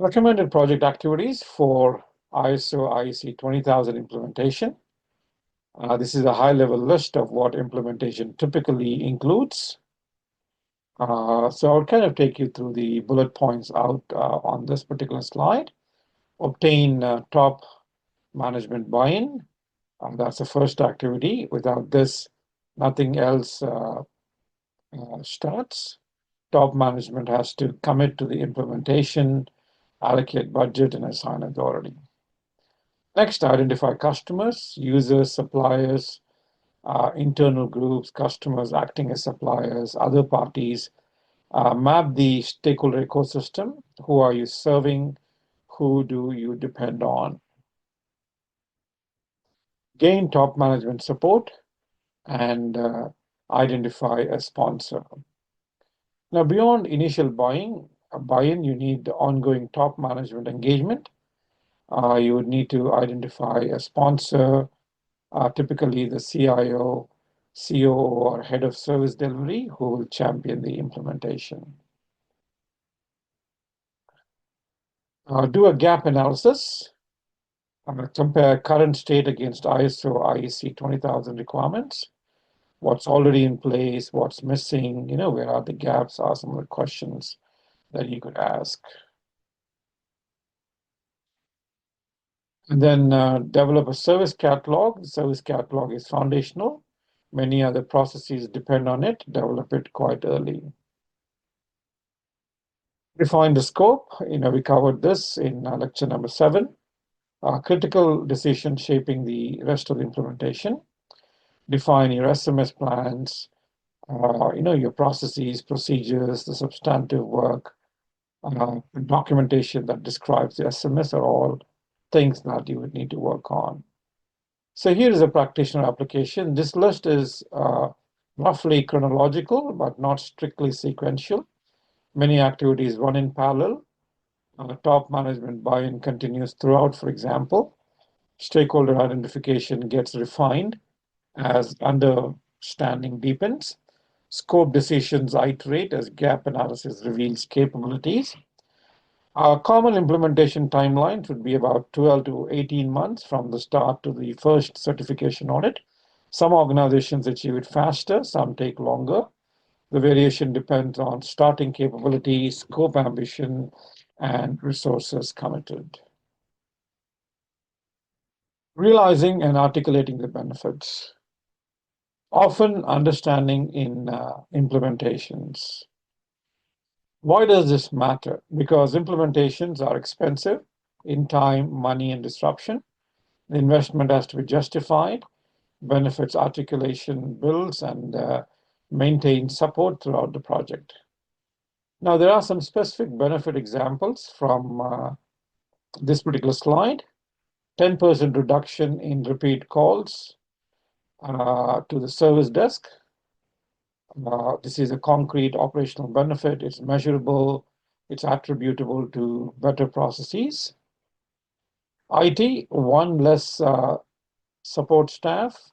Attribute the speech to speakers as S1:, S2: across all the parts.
S1: Recommended project activities for ISO IEC 20000 implementation. This is a high-level list of what implementation typically includes. So I'll kind of take you through the bullet points out on this particular slide. Obtain top management buy-in. That's the first activity. Without this, nothing else starts. Top management has to commit to the implementation, allocate budget, and assign authority. Next, identify customers, users, suppliers, internal groups, customers acting as suppliers, other parties. Map the stakeholder ecosystem. Who are you serving? Who do you depend on? Gain top management support and identify a sponsor. Now, beyond initial buy-in, you need ongoing top management engagement. You would need to identify a sponsor, typically the CIO, COO, or head of service delivery, who will champion the implementation. Do a gap analysis. Compare current state against ISO IEC 20000 requirements. What's already in place, what's missing, where are the gaps, are some of the questions that you could ask. And then develop a service catalog. The service catalog is foundational. Many other processes depend on it. Develop it quite early. Define the scope. We covered this in lecture number 7. Critical decisions shaping the rest of the implementation. Define your SMS plans, your processes, procedures, the substantive work, documentation that describes the SMS are all things that you would need to work on. So here is a practitioner application. This list is roughly chronological, but not strictly sequential. Many activities run in parallel. Top management buy-in continues throughout, for example. Stakeholder identification gets refined as understanding deepens. Scope decisions iterate as gap analysis reveals capabilities. Our common implementation timelines would be about 12 to 18 months from the start to the first certification audit. Some organizations achieve it faster, some take longer. The variation depends on starting capability, scope ambition, and resources committed. Realizing and articulating the benefits. Often understanding in implementations. Why does this matter? Because implementations are expensive in time, money, and disruption. The investment has to be justified. Benefits articulation builds and maintains support throughout the project. Now, there are some specific benefit examples from this particular slide. 10% reduction in repeat calls to the service desk. This is a concrete operational benefit. It's measurable. It's attributable to better processes. IT, one less support staff.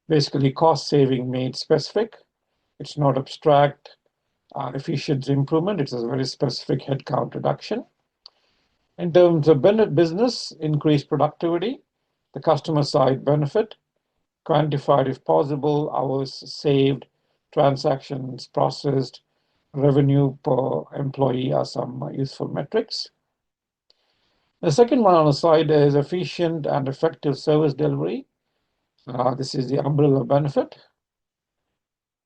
S1: Basically, cost saving made specific. It's not abstract. Efficiency improvement. It's a very specific headcount reduction. In terms of business, increased productivity. The customer side benefit. Quantified if possible, hours saved, transactions processed, revenue per employee are some useful metrics. The second one on the side is efficient and effective service delivery. This is the umbrella benefit.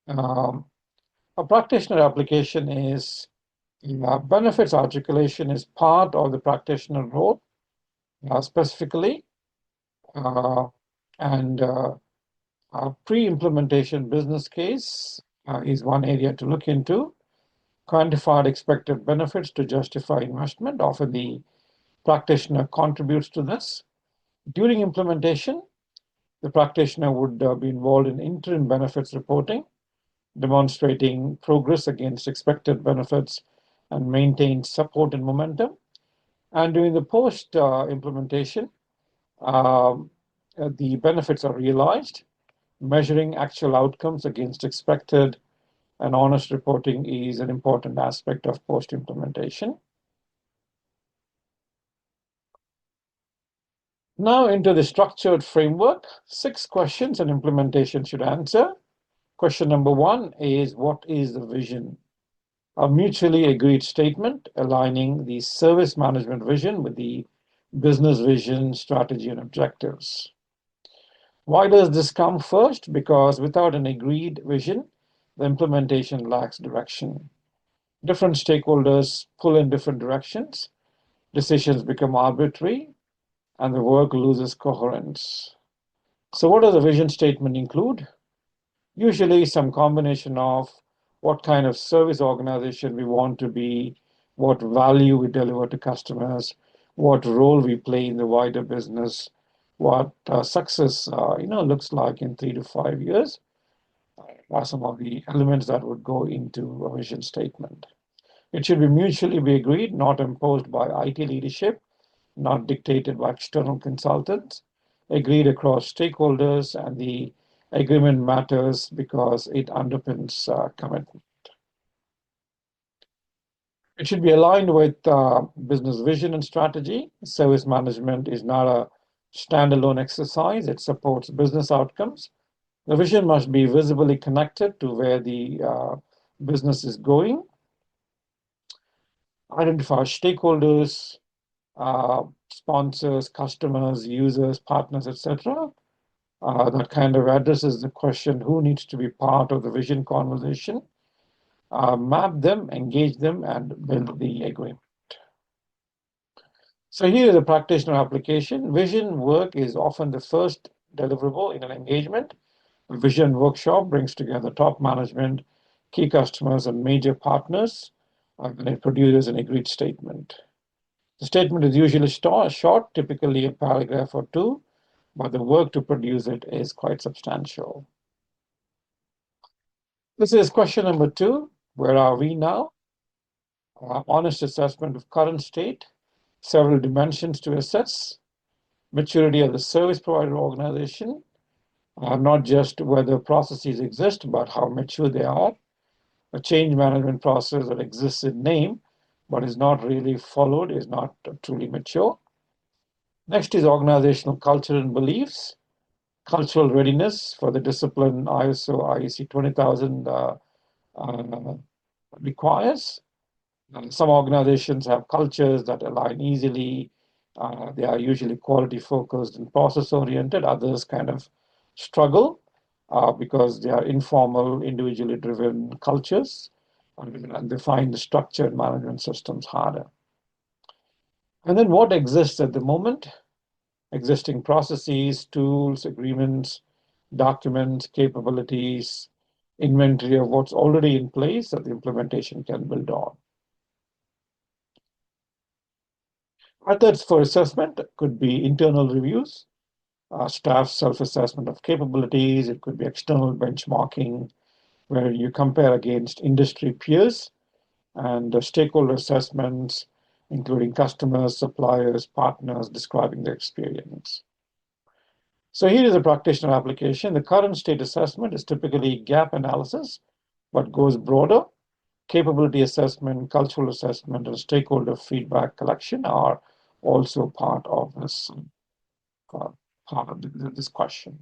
S1: A practitioner application is benefits articulation is part of the practitioner role specifically. And a pre-implementation business case is one area to look into. Quantified expected benefits to justify investment. Often the practitioner contributes to this. During implementation, the practitioner would be involved in interim benefits reporting, demonstrating progress against expected benefits and maintain support and momentum. And during the post-implementation, the benefits are realized. Measuring actual outcomes against expected and honest reporting is an important aspect of post-implementation. Now into the structured framework, 6 questions an implementation should answer. Question number 1 is, what is the vision? A mutually agreed statement aligning the service management vision with the business vision, strategy, and objectives. Why does this come first? Because without an agreed vision, the implementation lacks direction. Different stakeholders pull in different directions, decisions become arbitrary, and the work loses coherence. So what does a vision statement include? Usually some combination of what kind of service organization we want to be, what value we deliver to customers, what role we play in the wider business, what success looks like in 3 to 5 years, are some of the elements that would go into a vision statement. It should be mutually be agreed, not imposed by IT leadership, not dictated by external consultants, agreed across stakeholders, and the agreement matters because it underpins commitment. It should be aligned with business vision and strategy. Service management is not a standalone exercise. It supports business outcomes. The vision must be visibly connected to where the business is going. Identify stakeholders, sponsors, customers, users, partners, etc. That kind of addresses the question, who needs to be part of the vision conversation? Map them, engage them, and build the agreement. So here is a practitioner application. Vision work is often the first deliverable in an engagement. A vision workshop brings together top management, key customers, and major partners, and it produces an agreed statement. The statement is usually short, typically a paragraph or 2, but the work to produce it is quite substantial. This is question number 2. Where are we now? Honest assessment of current state, several dimensions to assess, maturity of the service provider organization, not just whether processes exist, but how mature they are, a change management process that exists in name, but is not really followed, is not truly mature. Next is organizational culture and beliefs, cultural readiness for the discipline ISO IEC 20000 requires. Some organizations have cultures that align easily. They are usually quality focused and process oriented. Others kind of struggle because they are informal, individually driven cultures, and they find the structured management systems harder. And then what exists at the moment? Existing processes, tools, agreements, documents, capabilities, inventory of what's already in place that the implementation can build on. Methods for assessment could be internal reviews, staff self-assessment of capabilities. It could be external benchmarking, where you compare against industry peers, and stakeholder assessments, including customers, suppliers, partners, describing their experience. So here is a practitioner application. The current state assessment is typically gap analysis, but goes broader. Capability assessment, cultural assessment, and stakeholder feedback collection are also part of this question.